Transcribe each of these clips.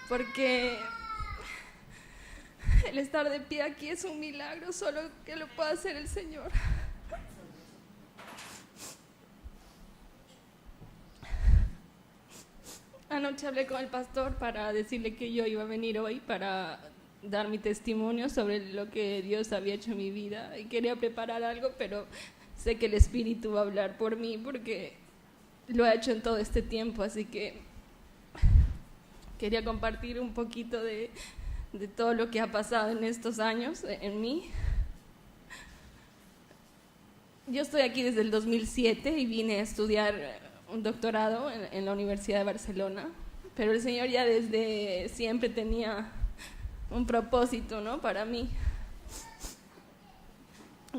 porque el estar de pie aquí es un milagro, solo que lo puede hacer el Señor. Anoche hablé con el pastor para decirle que yo iba a venir hoy para dar mi testimonio sobre lo que Dios había hecho en mi vida, y quería preparar algo, pero sé que el Espíritu va a hablar por mí porque lo ha hecho en todo este tiempo, así que quería compartir un poquito de todo lo que ha pasado en estos años en mí. Yo estoy aquí desde el 2007 y vine a estudiar un doctorado en la Universidad de Barcelona, pero el Señor ya desde siempre tenía un propósito, ¿no?, para mí.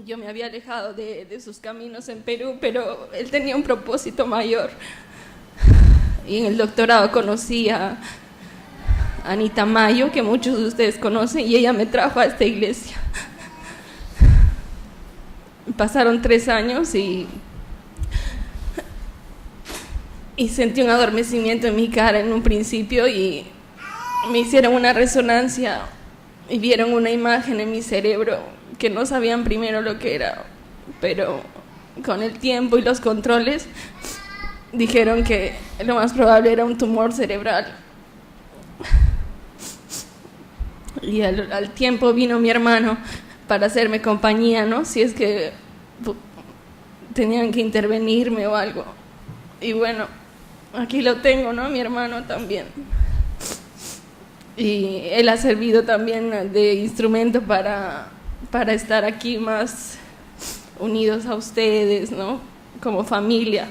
Yo me había alejado de sus caminos en Perú, pero Él tenía un propósito mayor. Y en el doctorado conocí a Anita Mayo, que muchos de ustedes conocen, y ella me trajo a esta iglesia. Pasaron 3 años y sentí un adormecimiento en mi cara en un principio, y me hicieron una resonancia y vieron una imagen en mi cerebro que no sabían primero lo que era, pero con el tiempo y los controles dijeron que lo más probable era un tumor cerebral. Y al tiempo vino mi hermano para hacerme compañía, ¿no?, si es que tenían que intervenirme o algo. Y bueno, aquí lo tengo, ¿no?, mi hermano también. Y él ha servido también de instrumento para estar aquí más unidos a ustedes, ¿no?, como familia.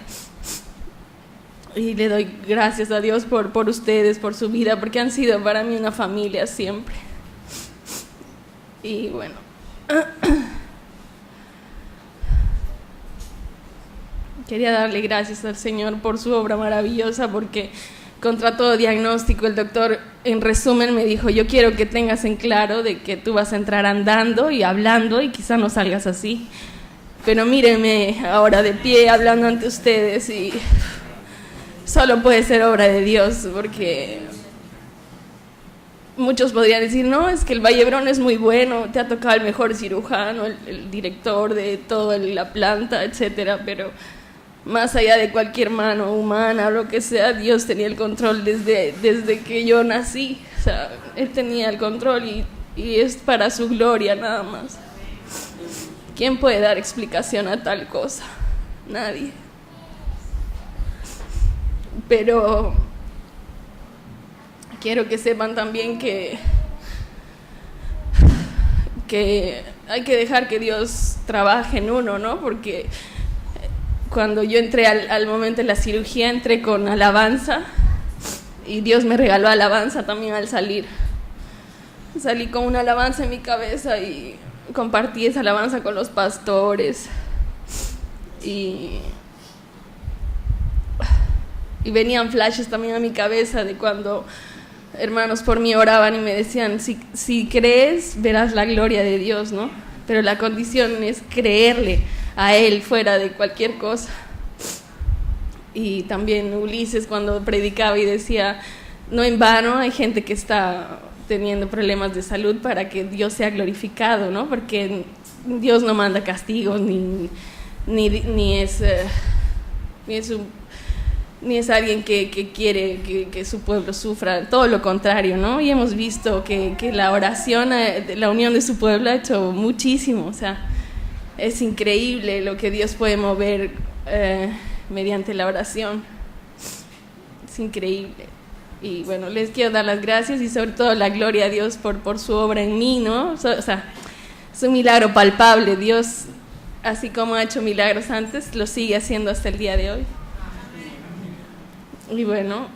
Y le doy gracias a Dios por ustedes, por su vida, porque han sido para mí una familia siempre. Y bueno, quería darle gracias al Señor por su obra maravillosa, porque contra todo diagnóstico el doctor, en resumen, me dijo: yo quiero que tengas en claro de que tú vas a entrar andando y hablando y quizá no salgas así, pero mírenme ahora de pie hablando ante ustedes, y solo puede ser obra de Dios, porque muchos podrían decir: no, es que el Vallebrón es muy bueno, te ha tocado el mejor cirujano, el director de toda la planta, etcétera, pero más allá de cualquier mano humana o lo que sea, Dios tenía el control desde que yo nací. O sea, Él tenía el control y es para su gloria nada más. ¿Quién puede dar explicación a tal cosa? Nadie. Pero quiero que sepan también que hay que dejar que Dios trabaje en uno, ¿no? Porque cuando yo entré al momento de la cirugía, entré con alabanza, y Dios me regaló alabanza también al salir. Salí con una alabanza en mi cabeza y compartí esa alabanza con los pastores. Y venían flashes también a mi cabeza de cuando hermanos por mí oraban y me decían: si crees, verás la gloria de Dios, ¿no? Pero la condición es creerle a Él fuera de cualquier cosa. Y también Ulises, cuando predicaba y decía: no en vano hay gente que está teniendo problemas de salud para que Dios sea glorificado, ¿no? Porque Dios no manda castigos ni es alguien que quiere que su pueblo sufra, todo lo contrario, ¿no? Y hemos visto que la oración, la unión de su pueblo ha hecho muchísimo. O sea, es increíble lo que Dios puede mover mediante la oración. Es increíble. Y bueno, les quiero dar las gracias y sobre todo la gloria a Dios por su obra en mí, ¿no? O sea, es un milagro palpable. Dios, así como ha hecho milagros antes, lo sigue haciendo hasta el día de hoy. Y bueno,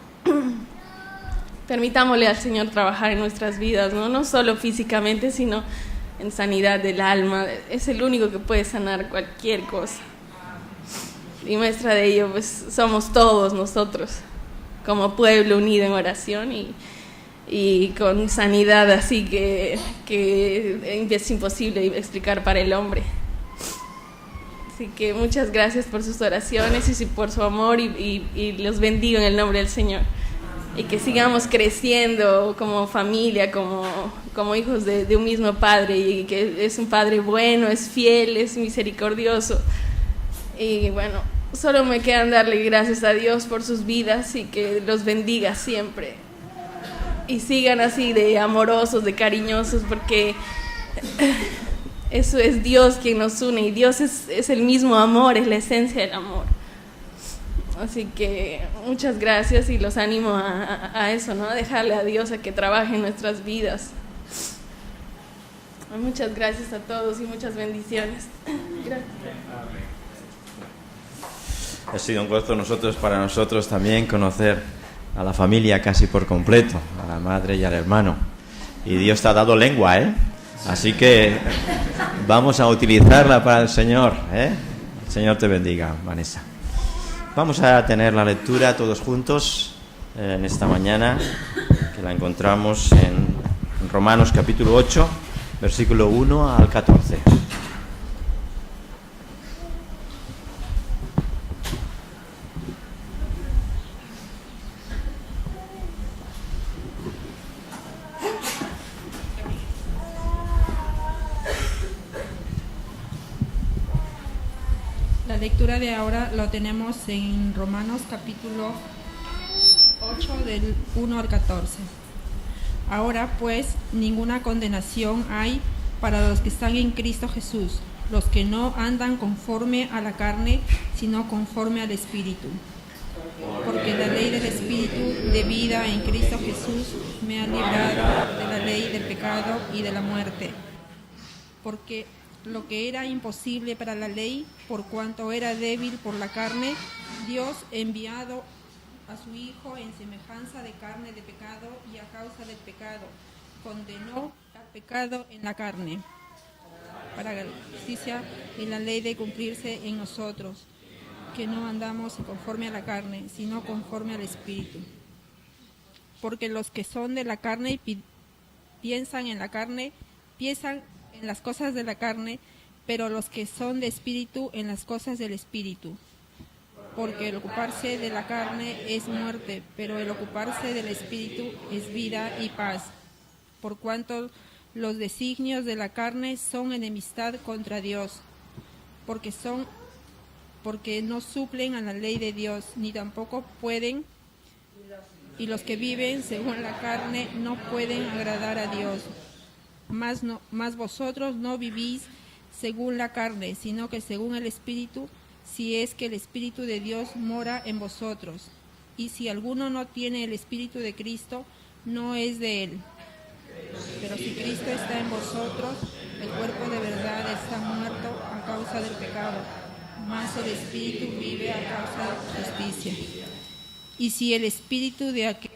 permitámosle al Señor trabajar en nuestras vidas, ¿no? No solo físicamente, sino en sanidad del alma. Es el único que puede sanar cualquier cosa. Y muestra de ello, pues, somos todos nosotros, como pueblo unido en oración y con sanidad así que es imposible explicar para el hombre. Así que muchas gracias por sus oraciones y por su amor y los bendigo en el nombre del Señor. y que sigamos creciendo como familia, como hijos de un mismo Padre, y que es un Padre bueno, es fiel, es misericordioso. Y bueno, solo me quedan darle gracias a Dios por sus vidas y que los bendiga siempre. Y sigan así de amorosos, de cariñosos, porque eso es Dios quien nos une, y Dios es el mismo amor, es la esencia del amor. Así que muchas gracias y los animo a eso, ¿no? A dejarle a Dios a que trabaje en nuestras vidas. Muchas gracias a todos y muchas bendiciones. Gracias. Ha sido un gozo para nosotros también conocer a la familia casi por completo, a la madre y al hermano. Y Dios te ha dado lengua, ¿eh? Así que vamos a utilizarla para el Señor, ¿eh? El Señor te bendiga, Vanessa. Vamos a tener la lectura todos juntos en esta mañana, que la encontramos en Romanos capítulo 8, versículo 1 al 14. La lectura de ahora lo tenemos en Romanos capítulo 8 del 1 al 14. Ahora pues ninguna condenación hay para los que están en Cristo Jesús, los que no andan conforme a la carne, sino conforme al Espíritu. Porque la ley del Espíritu de vida en Cristo Jesús me ha librado de la ley del pecado y de la muerte. Porque lo que era imposible para la ley, por cuanto era débil por la carne, Dios enviado a su Hijo en semejanza de carne de pecado, y a causa del pecado condenó al pecado en la carne, para la justicia y la ley de cumplirse en nosotros, que no andamos conforme a la carne, sino conforme al Espíritu. Porque los que son de la carne piensan en las cosas de la carne, pero los que son de espíritu en las cosas del Espíritu. Porque el ocuparse de la carne es muerte, pero el ocuparse del Espíritu es vida y paz. Por cuanto los designios de la carne son enemistad contra Dios, porque no suplen a la ley de Dios, ni tampoco pueden, y los que viven según la carne no pueden agradar a Dios. Mas vosotros no vivís según la carne, sino que según el Espíritu, si es que el Espíritu de Dios mora en vosotros. Y si alguno no tiene el Espíritu de Cristo, no es de él. Pero si Cristo está en vosotros, el cuerpo de verdad está muerto a causa del pecado, mas el Espíritu vive a causa de la justicia. Y si el Espíritu de aquel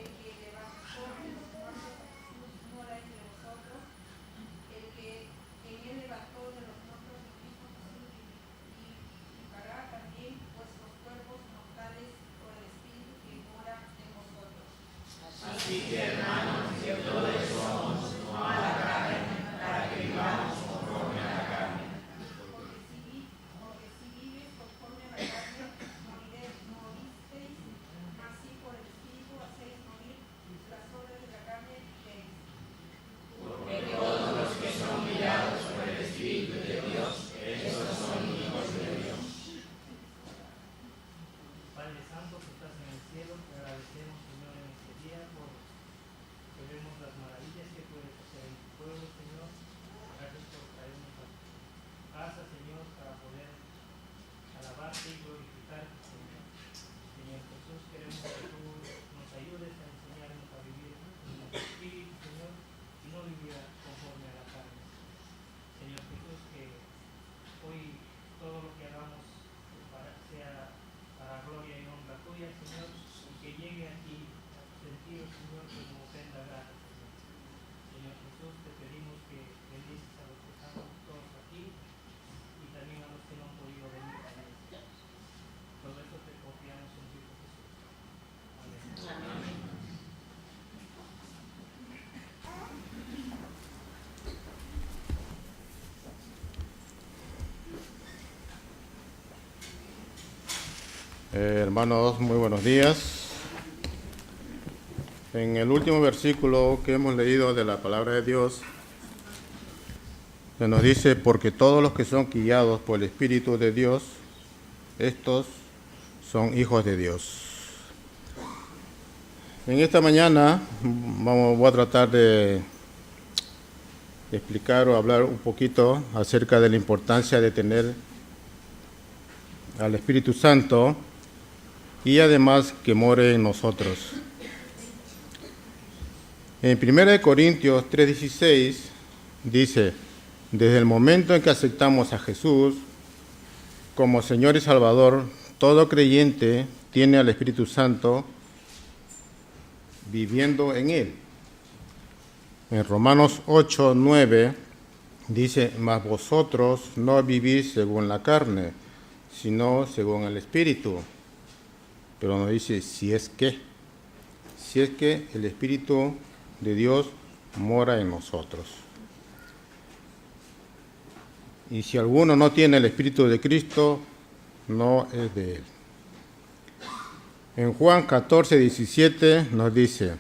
Hermanos, muy buenos días. En el último versículo que hemos leído de la palabra de Dios, se nos dice, porque todos los que son guiados por el Espíritu de Dios, estos son hijos de Dios. En esta mañana voy a tratar de explicar o hablar un poquito acerca de la importancia de tener al Espíritu Santo y además que more en nosotros. En 1 Corintios 3:16 dice, desde el momento en que aceptamos a Jesús como Señor y Salvador, todo creyente tiene al Espíritu Santo viviendo en él. En Romanos 8:9 dice, mas vosotros no vivís según la carne, sino según el Espíritu. Pero nos dice, si es que el Espíritu de Dios mora en nosotros. Y si alguno no tiene el Espíritu de Cristo, no es de él. En Juan 14:17 nos dice,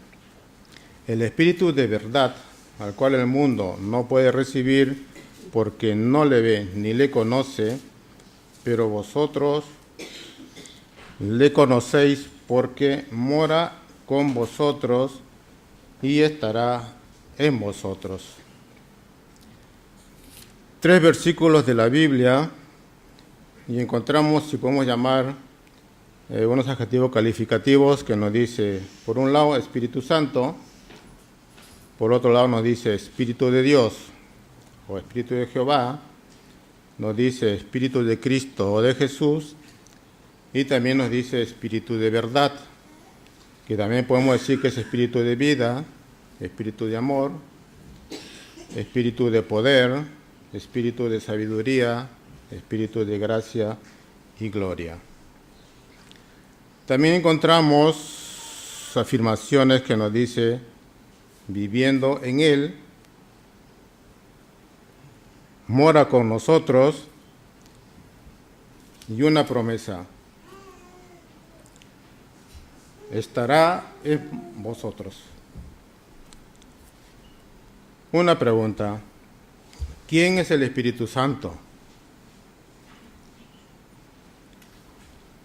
el Espíritu de verdad, al cual el mundo no puede recibir porque no le ve ni le conoce, pero vosotros le conocéis porque mora con vosotros y estará en vosotros. 3 versículos de la Biblia y encontramos, si podemos llamar, unos adjetivos calificativos que nos dice, por un lado, Espíritu Santo, por otro lado nos dice Espíritu de Dios o Espíritu de Jehová, nos dice Espíritu de Cristo o de Jesús, y también nos dice Espíritu de verdad, que también podemos decir que es Espíritu de vida, Espíritu de amor, Espíritu de poder, Espíritu de sabiduría, Espíritu de gracia y gloria. También encontramos afirmaciones que nos dice viviendo en él, mora con nosotros y una promesa, estará en vosotros. Una pregunta, ¿quién es el Espíritu Santo?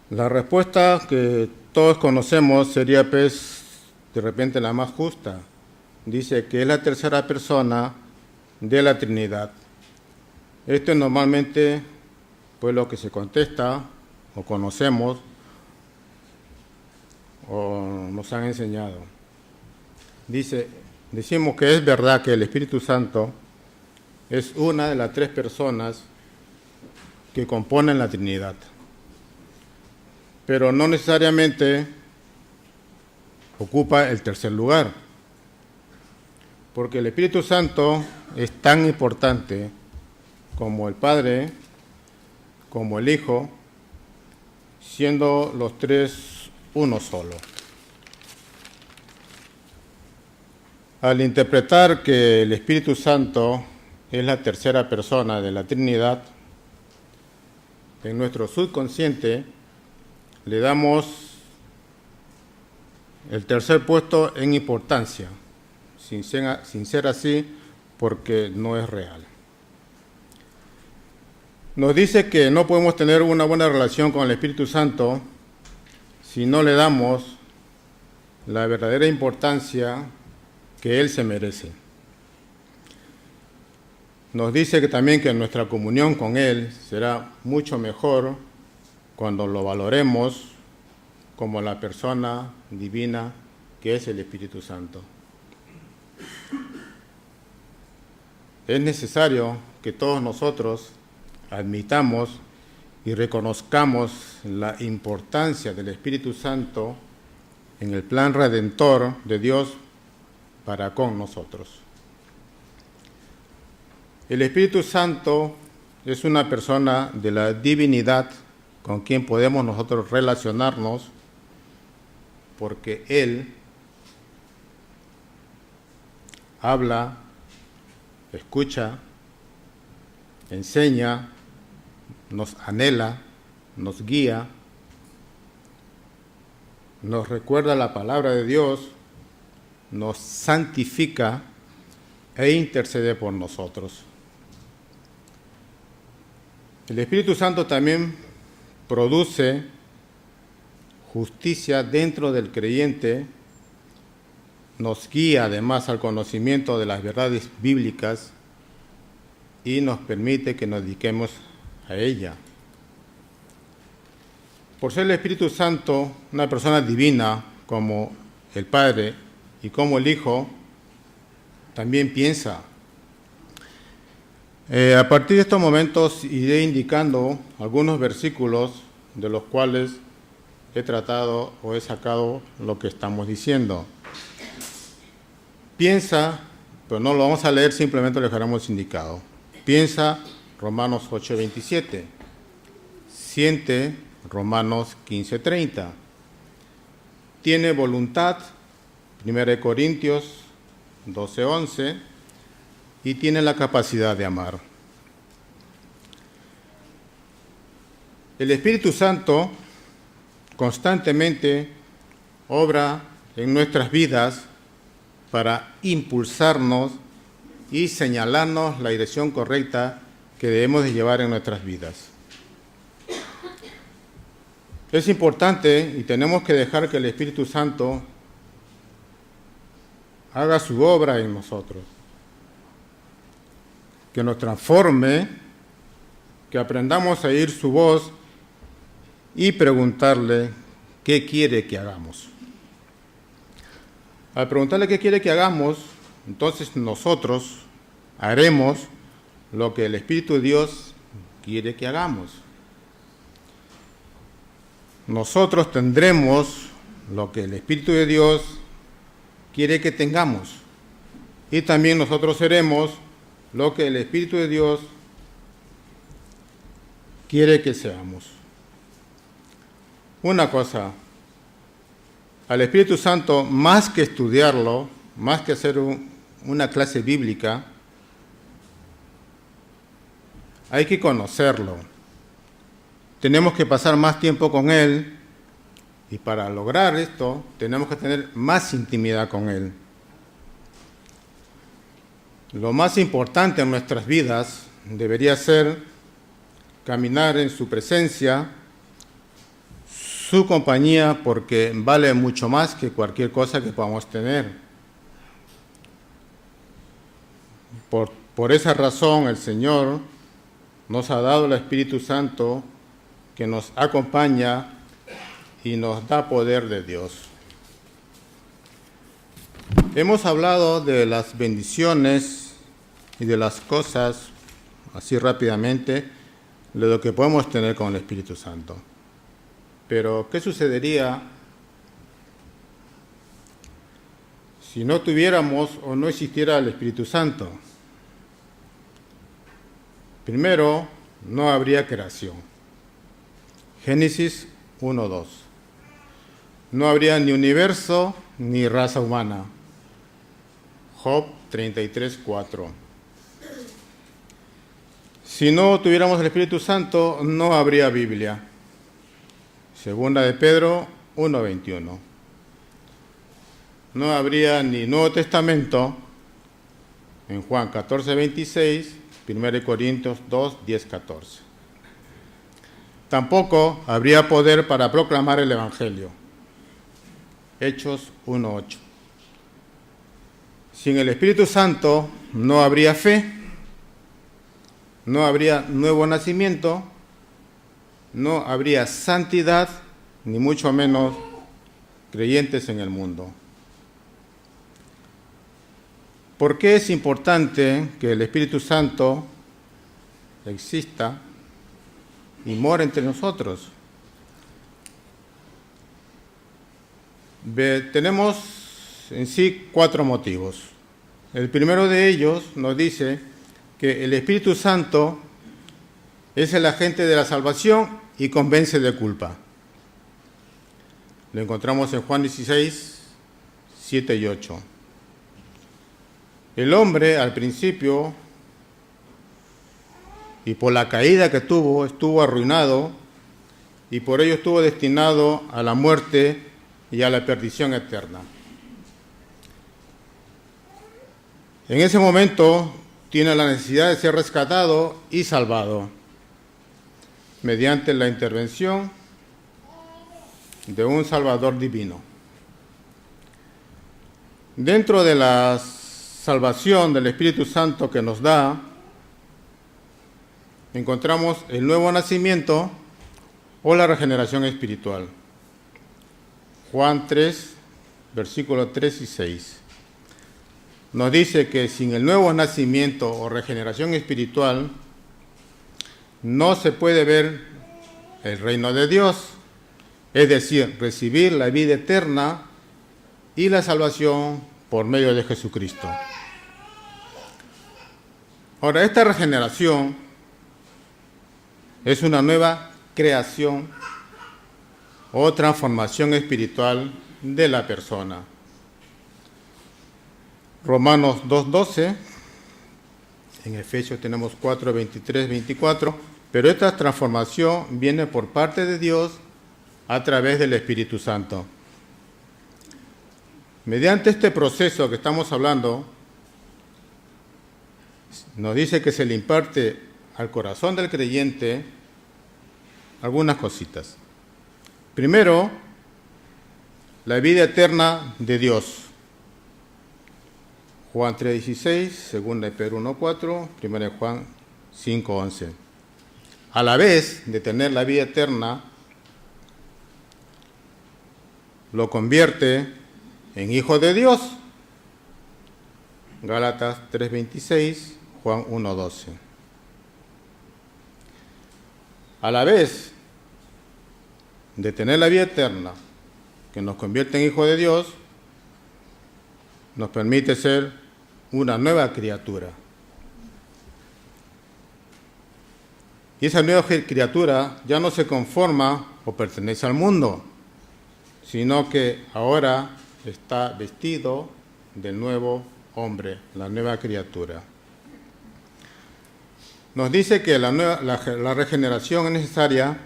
La respuesta que todos conocemos sería pues de repente la más justa. Dice que es la tercera persona de la Trinidad. Esto es normalmente pues lo que se contesta o conocemos o nos han enseñado. Decimos que es verdad que el Espíritu Santo es una de las 3 personas que componen la Trinidad, pero no necesariamente ocupa el tercer lugar, porque el Espíritu Santo es tan importante como el Padre, como el Hijo, siendo los 3 uno solo. Al interpretar que el Espíritu Santo es la tercera persona de la Trinidad, en nuestro subconsciente le damos el tercer puesto en importancia, sin ser así, porque no es real. Nos dice que no podemos tener una buena relación con el Espíritu Santo si no le damos la verdadera importancia que Él se merece. Nos dice que también que nuestra comunión con Él será mucho mejor cuando lo valoremos como la persona divina que es el Espíritu Santo. Es necesario que todos nosotros admitamos y reconozcamos la importancia del Espíritu Santo en el plan redentor de Dios para con nosotros. El Espíritu Santo es una persona de la divinidad con quien podemos nosotros relacionarnos, porque Él habla, escucha, enseña, nos anhela, nos guía, nos recuerda la palabra de Dios nos santifica e intercede por nosotros. El Espíritu Santo también produce justicia dentro del creyente, nos guía además al conocimiento de las verdades bíblicas y nos permite que nos dediquemos a ella. Por ser el Espíritu Santo una persona divina como el Padre y como el Hijo, también piensa. A partir de estos momentos iré indicando algunos versículos de los cuales he tratado o he sacado lo que estamos diciendo. Piensa, pero no lo vamos a leer, simplemente lo dejaremos indicado. Piensa, Romanos 8:27. Siente, Romanos 15:30. Tiene voluntad, 1 Corintios 12:11. Y tiene la capacidad de amar. El Espíritu Santo constantemente obra en nuestras vidas para impulsarnos y señalarnos la dirección correcta que debemos de llevar en nuestras vidas. Es importante y tenemos que dejar que el Espíritu Santo haga su obra en nosotros, que nos transforme, que aprendamos a oír su voz y preguntarle qué quiere que hagamos. Al preguntarle qué quiere que hagamos, entonces nosotros haremos lo que el Espíritu de Dios quiere que hagamos. Nosotros tendremos lo que el Espíritu de Dios quiere que tengamos. Y también nosotros seremos lo que el Espíritu de Dios quiere que seamos. Una cosa, al Espíritu Santo, más que estudiarlo, más que hacer una clase bíblica, hay que conocerlo. Tenemos que pasar más tiempo con Él y para lograr esto tenemos que tener más intimidad con Él. Lo más importante en nuestras vidas debería ser caminar en su presencia, su compañía, porque vale mucho más que cualquier cosa que podamos tener. Por esa razón el Señor nos ha dado el Espíritu Santo que nos acompaña y nos da poder de Dios. Hemos hablado de las bendiciones y de las cosas, así rápidamente, de lo que podemos tener con el Espíritu Santo. Pero, ¿qué sucedería si no tuviéramos o no existiera el Espíritu Santo? Primero, no habría creación. Génesis 1:2. No habría ni universo ni raza humana. Job 33:4. Si no tuviéramos el Espíritu Santo, no habría Biblia. Segunda de Pedro 1:21. No habría ni Nuevo Testamento en Juan 14:26, 1 Corintios 2:10-14. Tampoco habría poder para proclamar el Evangelio. Hechos 1:8. Sin el Espíritu Santo no habría fe, no habría nuevo nacimiento, no habría santidad, ni mucho menos creyentes en el mundo. ¿Por qué es importante que el Espíritu Santo exista y more entre nosotros? Tenemos en sí 4 motivos. El primero de ellos nos dice que el Espíritu Santo es el agente de la salvación y convence de culpa. Lo encontramos en Juan 16, 7 y 8. El hombre al principio, y por la caída que tuvo, estuvo arruinado y por ello estuvo destinado a la muerte y a la perdición eterna. En ese momento tiene la necesidad de ser rescatado y salvado mediante la intervención de un Salvador divino. Dentro de la salvación del Espíritu Santo que nos da, encontramos el nuevo nacimiento o la regeneración espiritual. Juan 3, versículos 3 y 6. Nos dice que sin el nuevo nacimiento o regeneración espiritual no se puede ver el reino de Dios, es decir, recibir la vida eterna y la salvación por medio de Jesucristo. Ahora, esta regeneración es una nueva creación o transformación espiritual de la persona. Romanos 2:12, en Efesios tenemos 4:23, 24, pero esta transformación viene por parte de Dios a través del Espíritu Santo. Mediante este proceso que estamos hablando, nos dice que se le imparte al corazón del creyente algunas cositas. Primero, la vida eterna de Dios. Juan 3:16, 2 de Pedro 1:4, 1 de Juan 5:11. A la vez de tener la vida eterna, lo convierte en hijo de Dios. Gálatas 3:26, Juan 1:12. A la vez de tener la vida eterna, que nos convierte en hijo de Dios, nos permite ser una nueva criatura. Y esa nueva criatura ya no se conforma o pertenece al mundo, sino que ahora está vestido del nuevo hombre, la nueva criatura. Nos dice que la regeneración es necesaria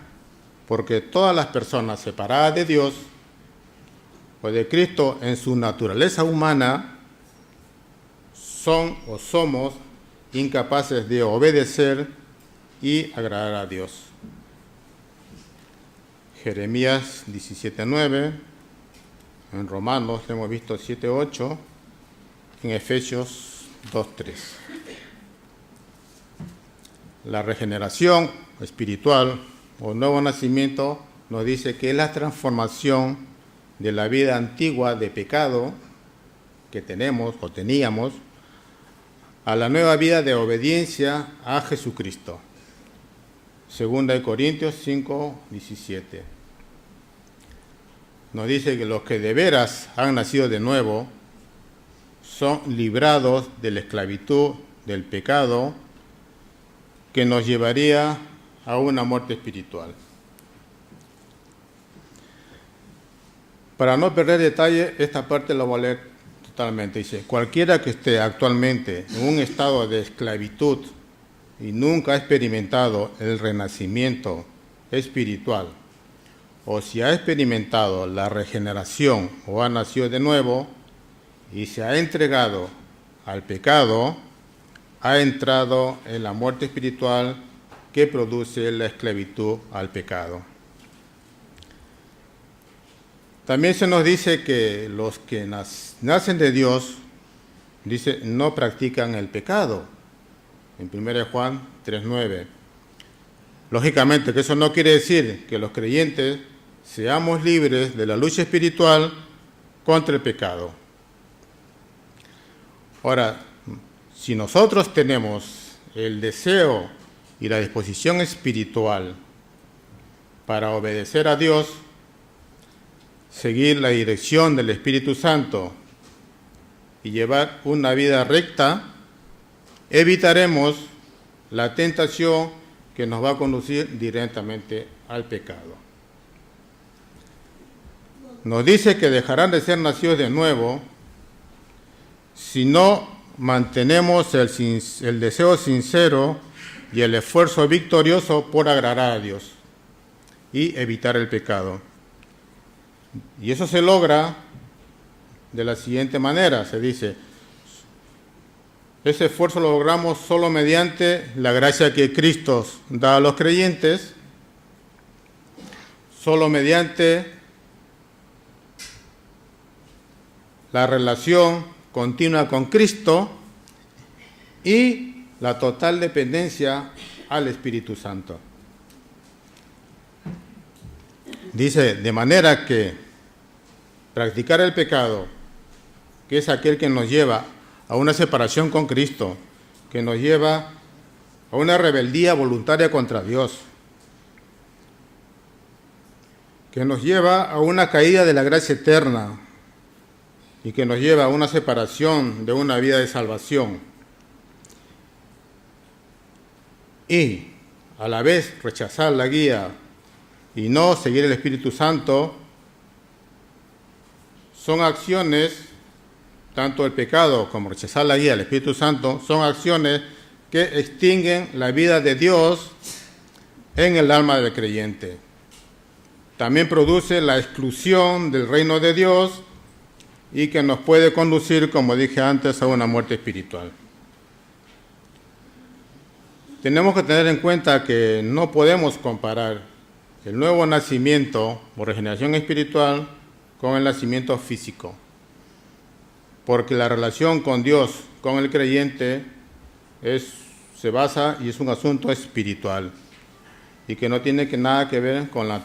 porque todas las personas separadas de Dios o de Cristo en su naturaleza humana son o somos incapaces de obedecer y agradar a Dios. Jeremías 17:9, en Romanos hemos visto 7:8, en Efesios 2:3. La regeneración espiritual o nuevo nacimiento nos dice que es la transformación de la vida antigua de pecado que tenemos o teníamos a la nueva vida de obediencia a Jesucristo. 2 Corintios 5:17. Nos dice que los que de veras han nacido de nuevo son librados de la esclavitud del pecado que nos llevaría a una muerte espiritual. Para no perder detalle, esta parte la voy a leer totalmente. Dice, cualquiera que esté actualmente en un estado de esclavitud y nunca ha experimentado el renacimiento espiritual, o si ha experimentado la regeneración o ha nacido de nuevo y se ha entregado al pecado, ha entrado en la muerte espiritual que produce la esclavitud al pecado. También se nos dice que los que nacen de Dios, dice, no practican el pecado, en 1 Juan 3:9. Lógicamente que eso no quiere decir que los creyentes seamos libres de la lucha espiritual contra el pecado. Ahora, si nosotros tenemos el deseo y la disposición espiritual para obedecer a Dios, seguir la dirección del Espíritu Santo y llevar una vida recta, evitaremos la tentación que nos va a conducir directamente al pecado. Nos dice que dejarán de ser nacidos de nuevo si no mantenemos el deseo sincero y el esfuerzo victorioso por agradar a Dios y evitar el pecado. Y eso se logra de la siguiente manera, se dice, Ese esfuerzo lo logramos solo mediante la gracia que Cristo da a los creyentes, solo mediante la relación continua con Cristo y la total dependencia al Espíritu Santo. Dice, de manera que practicar el pecado, que es aquel que nos lleva a una separación con Cristo, que nos lleva a una rebeldía voluntaria contra Dios, que nos lleva a una caída de la gracia eterna y que nos lleva a una separación de una vida de salvación. Y a la vez rechazar la guía y no seguir el Espíritu Santo, son acciones, tanto el pecado como rechazar la guía del Espíritu Santo, son acciones que extinguen la vida de Dios en el alma del creyente. También produce la exclusión del reino de Dios y que nos puede conducir, como dije antes, a una muerte espiritual. Tenemos que tener en cuenta que no podemos comparar el nuevo nacimiento o regeneración espiritual con el nacimiento físico, porque la relación con Dios, con el creyente, se basa y es un asunto espiritual y que no tiene nada que ver con la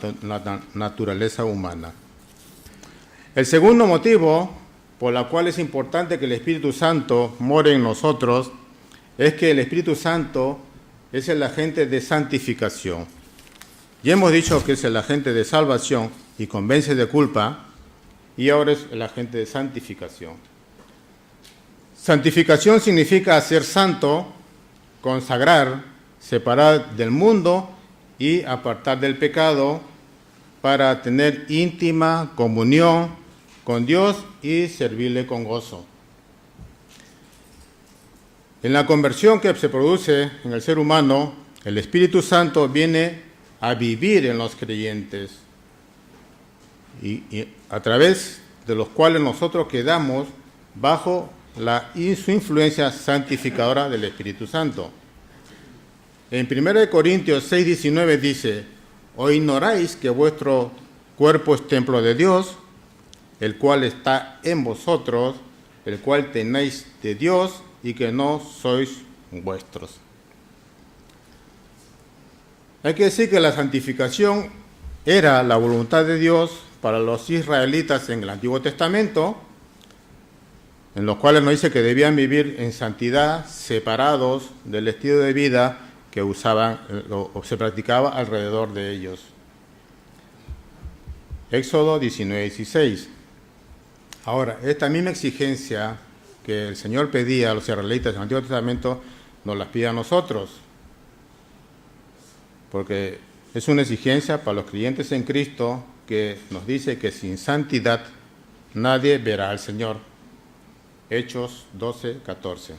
naturaleza humana. El segundo motivo por el cual es importante que el Espíritu Santo more en nosotros es que el Espíritu Santo es el agente de santificación. Ya hemos dicho que es el agente de salvación y convence de culpa, y ahora es el agente de santificación. Santificación significa hacer santo, consagrar, separar del mundo y apartar del pecado para tener íntima comunión con Dios y servirle con gozo. En la conversión que se produce en el ser humano, el Espíritu Santo viene a vivir en los creyentes y a través de los cuales nosotros quedamos bajo su influencia santificadora del Espíritu Santo. En 1 Corintios 6:19 dice: ¿O ignoráis que vuestro cuerpo es templo de Dios, el cual está en vosotros, el cual tenéis de Dios y que no sois vuestros? Hay que decir que la santificación era la voluntad de Dios para los israelitas en el Antiguo Testamento, en los cuales nos dice que debían vivir en santidad, separados del estilo de vida que usaban o se practicaba alrededor de ellos. Éxodo 19:16. Ahora, esta misma exigencia que el Señor pedía a los israelitas en el Antiguo Testamento, nos las pide a nosotros, porque es una exigencia para los creyentes en Cristo que nos dice que sin santidad nadie verá al Señor. Hechos 12:14.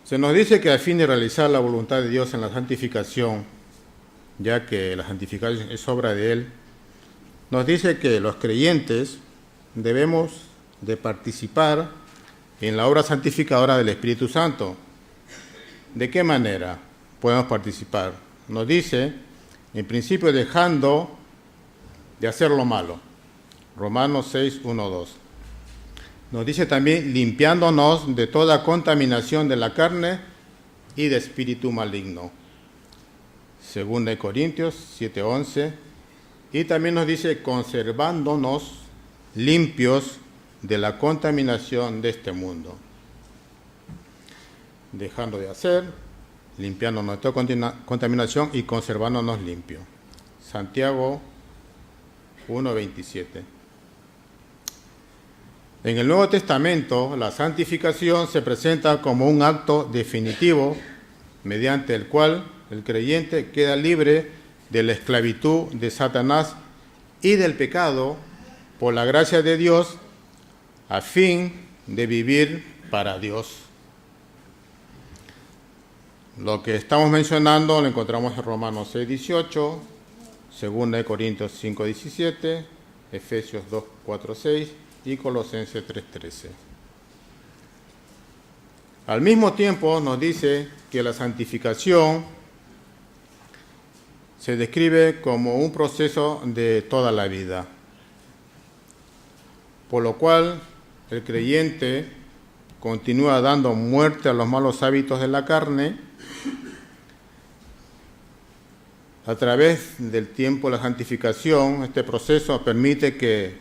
Se nos dice que a fin de realizar la voluntad de Dios en la santificación, ya que la santificación es obra de Él, nos dice que los creyentes debemos de participar en la obra santificadora del Espíritu Santo. ¿De qué manera podemos participar? Nos dice, en principio, dejando de hacer lo malo. Romanos 6:1-2. Nos dice también limpiándonos de toda contaminación de la carne y de espíritu maligno. 2 Corintios 7:11. Y también nos dice conservándonos limpios de la contaminación de este mundo. Dejando de hacer, limpiándonos de toda contaminación y conservándonos limpios. Santiago 1:27. En el Nuevo Testamento, la santificación se presenta como un acto definitivo mediante el cual el creyente queda libre de la esclavitud de Satanás y del pecado por la gracia de Dios a fin de vivir para Dios. Lo que estamos mencionando lo encontramos en Romanos 6:18, 2 Corintios 5:17, Efesios 2:4-6 y Colosenses 3:13. Al mismo tiempo nos dice que la santificación se describe como un proceso de toda la vida, por lo cual el creyente continúa dando muerte a los malos hábitos de la carne. A través del tiempo, la santificación, este proceso permite que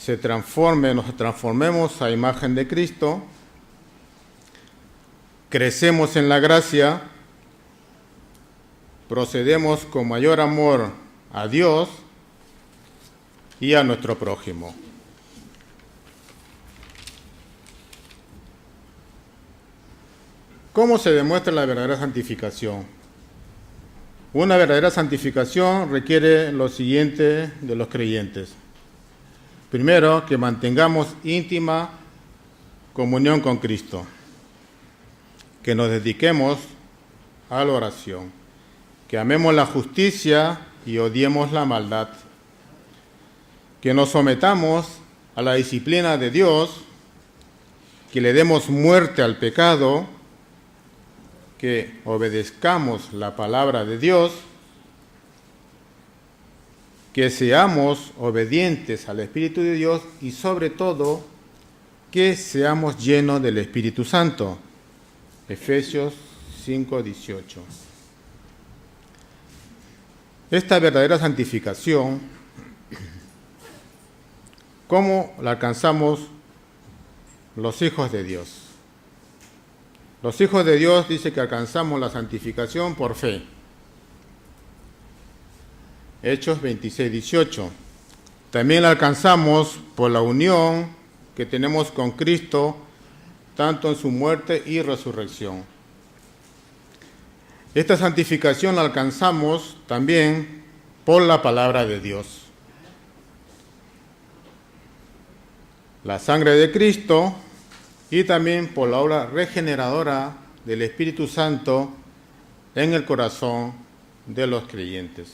nos transformemos a imagen de Cristo, crecemos en la gracia, procedemos con mayor amor a Dios y a nuestro prójimo. ¿Cómo se demuestra la verdadera santificación? Una verdadera santificación requiere lo siguiente de los creyentes. Primero, que mantengamos íntima comunión con Cristo, que nos dediquemos a la oración, que amemos la justicia y odiemos la maldad, que nos sometamos a la disciplina de Dios, que le demos muerte al pecado, que obedezcamos la palabra de Dios, que seamos obedientes al Espíritu de Dios y sobre todo que seamos llenos del Espíritu Santo. Efesios 5:18. Esta verdadera santificación, ¿cómo la alcanzamos los hijos de Dios? Los hijos de Dios dice que alcanzamos la santificación por fe. Hechos 26:18. También la alcanzamos por la unión que tenemos con Cristo, tanto en su muerte y resurrección. Esta santificación la alcanzamos también por la palabra de Dios. La sangre de Cristo y también por la obra regeneradora del Espíritu Santo en el corazón de los creyentes.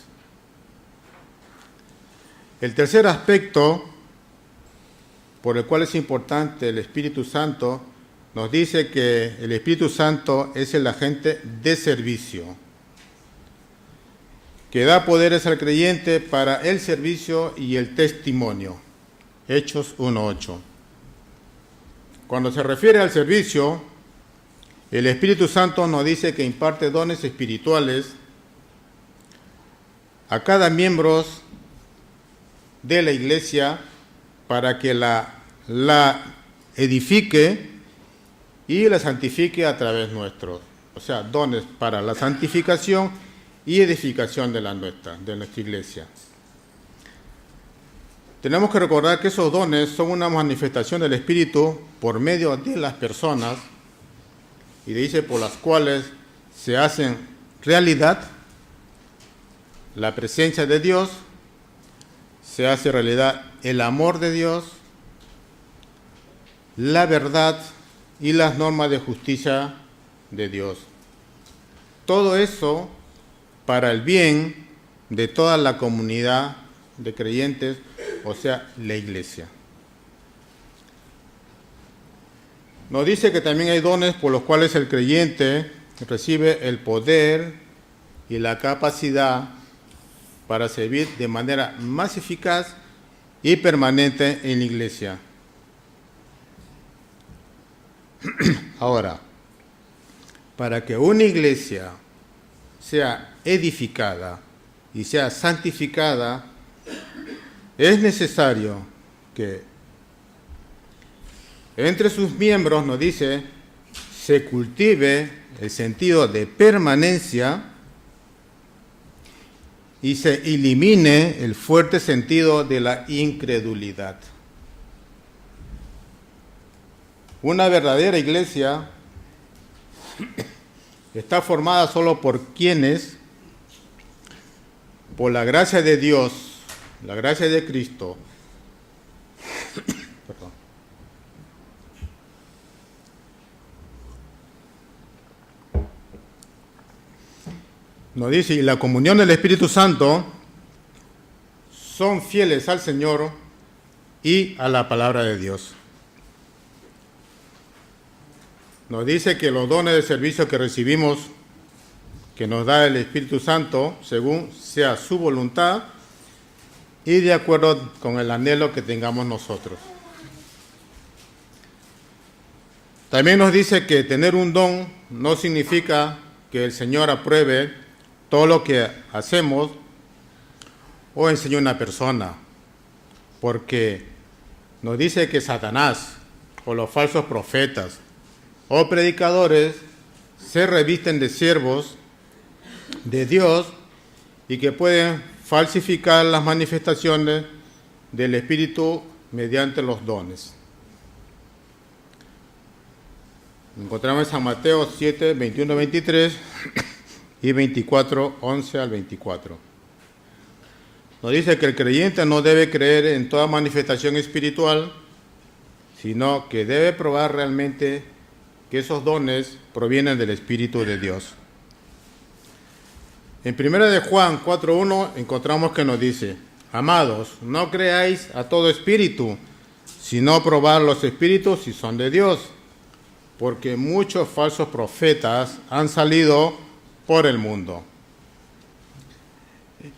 El tercer aspecto por el cual es importante el Espíritu Santo nos dice que el Espíritu Santo es el agente de servicio, que da poderes al creyente para el servicio y el testimonio. Hechos 1:8. Cuando se refiere al servicio, el Espíritu Santo nos dice que imparte dones espirituales a cada miembro de la iglesia para que la edifique y la santifique a través nuestro. O sea, dones para la santificación y edificación de nuestra iglesia. Tenemos que recordar que esos dones son una manifestación del Espíritu por medio de las personas, y dice por las cuales se hacen realidad la presencia de Dios, se hace realidad el amor de Dios, la verdad y las normas de justicia de Dios. Todo eso para el bien de toda la comunidad de creyentes, o sea, la iglesia. Nos dice que también hay dones por los cuales el creyente recibe el poder y la capacidad para servir de manera más eficaz y permanente en la iglesia. Ahora, para que una iglesia sea edificada y sea santificada, es necesario que entre sus miembros, nos dice, se cultive el sentido de permanencia y se elimine el fuerte sentido de la incredulidad. Una verdadera iglesia está formada solo por quienes, por la gracia de Dios, la gracia de Cristo, nos dice, y la comunión del Espíritu Santo, son fieles al Señor y a la palabra de Dios. nos dice que los dones de servicio que recibimos, que nos da el Espíritu Santo, según sea su voluntad y de acuerdo con el anhelo que tengamos nosotros. También nos dice que tener un don no significa que el Señor apruebe todo lo que hacemos o enseñe a una persona, porque nos dice que Satanás o los falsos profetas o predicadores se revisten de siervos de Dios y que pueden falsificar las manifestaciones del Espíritu mediante los dones. Encontramos en San Mateo 7, 21, 23 y 24, 11 al 24. Nos dice que el creyente no debe creer en toda manifestación espiritual, sino que debe probar realmente que esos dones provienen del Espíritu de Dios. En 1 de Juan 4.1 encontramos que nos dice: amados, no creáis a todo espíritu, sino probad los espíritus si son de Dios, porque muchos falsos profetas han salido por el mundo.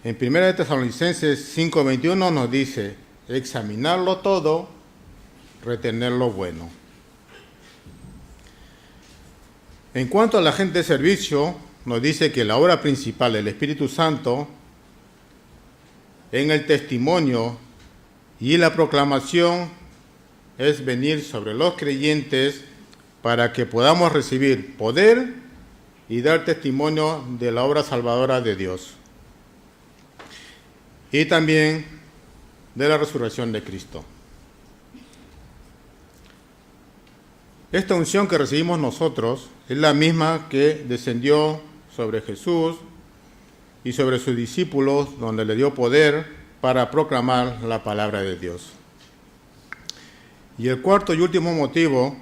En 1 de Tesalonicenses 5.21 nos dice: examinarlo todo, retener lo bueno. En cuanto a la gente de servicio, nos dice que la obra principal del Espíritu Santo en el testimonio y la proclamación es venir sobre los creyentes para que podamos recibir poder y dar testimonio de la obra salvadora de Dios y también de la resurrección de Cristo. Esta unción que recibimos nosotros es la misma que descendió sobre Jesús y sobre sus discípulos, donde le dio poder para proclamar la palabra de Dios. Y el cuarto y último motivo,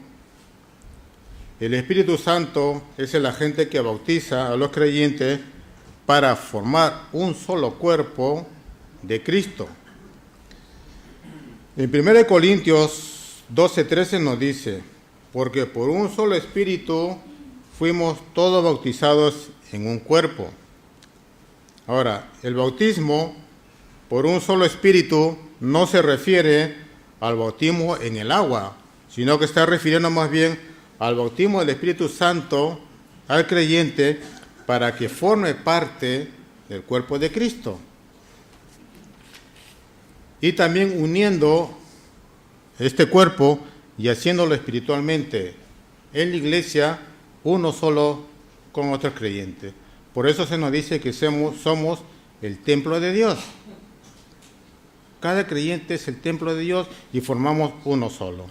el Espíritu Santo es el agente que bautiza a los creyentes para formar un solo cuerpo de Cristo. En 1 Corintios 12:13 nos dice: porque por un solo Espíritu fuimos todos bautizados en un cuerpo. Ahora, el bautismo por un solo Espíritu no se refiere al bautismo en el agua, sino que está refiriendo más bien al bautismo del Espíritu Santo al creyente para que forme parte del cuerpo de Cristo. Y también uniendo este cuerpo y haciéndolo espiritualmente en la iglesia uno solo con otros creyentes. Por eso se nos dice que somos el templo de Dios. Cada creyente es el templo de Dios y formamos uno solo.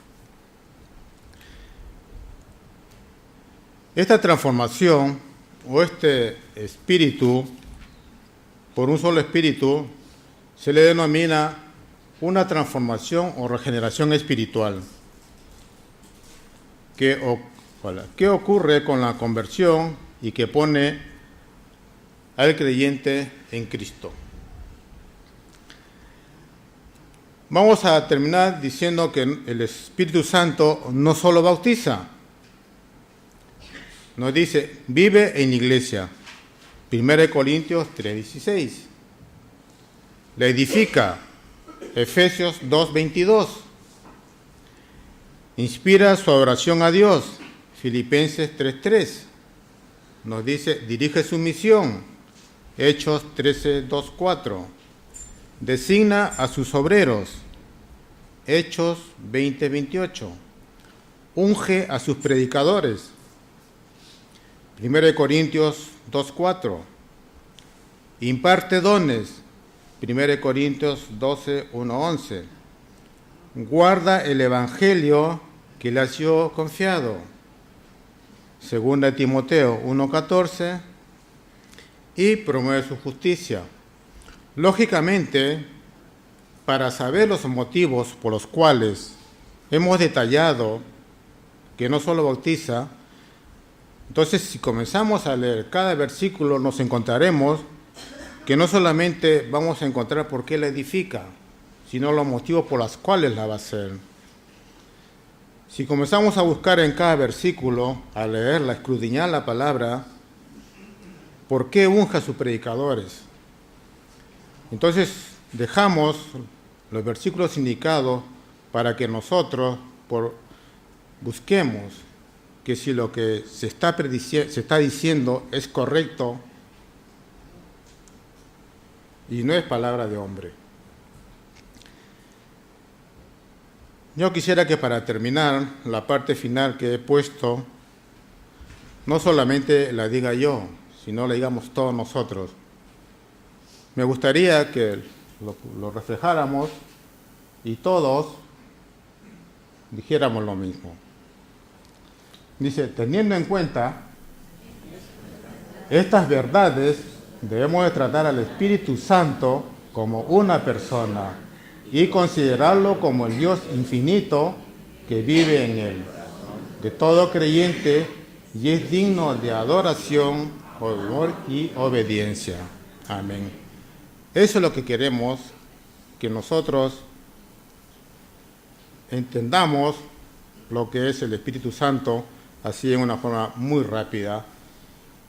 Esta transformación o este espíritu, por un solo espíritu, se le denomina una transformación o regeneración espiritual. ¿Qué ocurre con la conversión y que pone al creyente en Cristo? Vamos a terminar diciendo que el Espíritu Santo no solo bautiza, nos dice, vive en la iglesia, 1 Corintios 3:16, la edifica, Efesios 2:22, inspira su adoración a Dios, Filipenses 3:3, nos dice, dirige su misión, Hechos 13:2-4, designa a sus obreros, Hechos 20:28, unge a sus predicadores, 1 Corintios 2:4, imparte dones, 1 Corintios 12:1-11, guarda el evangelio que le ha sido confiado, 2 Timoteo 1:14, y promueve su justicia. Lógicamente, para saber los motivos por los cuales hemos detallado que no solo bautiza, entonces si comenzamos a leer cada versículo nos encontraremos que no solamente vamos a encontrar por qué la edifica, sino los motivos por los cuales la va a hacer. Si comenzamos a buscar en cada versículo, a leerla, a escudriñar la palabra, ¿por qué unge a sus predicadores? Entonces dejamos los versículos indicados para que nosotros busquemos que si lo que se está diciendo es correcto y no es palabra de hombre. Yo quisiera que para terminar la parte final que he puesto, no solamente la diga yo, sino la digamos todos nosotros. Me gustaría que lo reflejáramos y todos dijéramos lo mismo. Dice, teniendo en cuenta estas verdades, debemos de tratar al Espíritu Santo como una persona y considerarlo como el Dios infinito que vive en él, de todo creyente, y es digno de adoración, honor y obediencia. Amén. Eso es lo que queremos, que nosotros entendamos lo que es el Espíritu Santo, así en una forma muy rápida.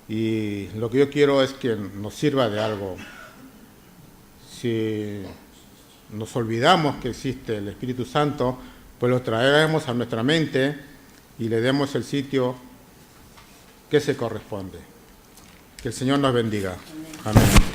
Y lo que yo quiero es que nos sirva de algo. Si nos olvidamos que existe el Espíritu Santo, pues lo traeremos a nuestra mente y le demos el sitio que se corresponde. Que el Señor nos bendiga. Amén.